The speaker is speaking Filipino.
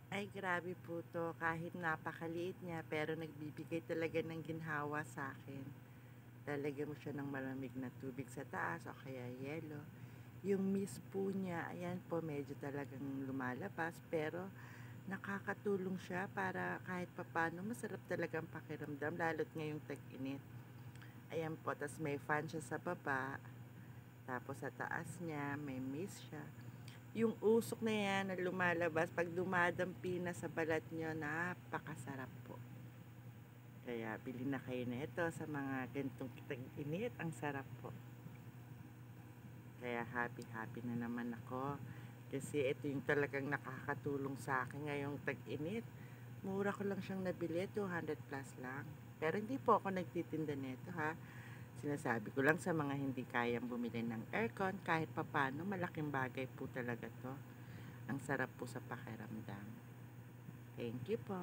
Ay grabe po 'to, kahit napakaliit niya pero nagbibigay talaga ng ginhawa sa akin. Lalagyan mo siya ng malamig na tubig sa taas o kaya yelo. Yung mist po niya, ayan po medyo talagang lumalabas pero nakakatulong siya para kahit papaano masarap talagang pakiramdam lalo't ngayong tag-init. Ayan po, tas may fan siya sa baba, tapos sa taas niya may mist siya. Yung usok na yan na lumalabas 'pag dumadampi na sa balat niyo, napakasarap po. Kaya bili na kayo nito sa mga ganitong tag-init, ang sarap po. Kaya happy-happy na naman ako. Kasi ito yung talagang nakakatulong sa akin ngayong tag-init. Mura ko lang siyang nabili, 200 plus lang. Pero hindi po ako nagtitinda nito ha. Sinasabi ko lang sa mga hindi kayang bumili ng aircon, kahit papano malaking bagay po talaga to. Ang sarap po sa pakiramdam. Thank you po.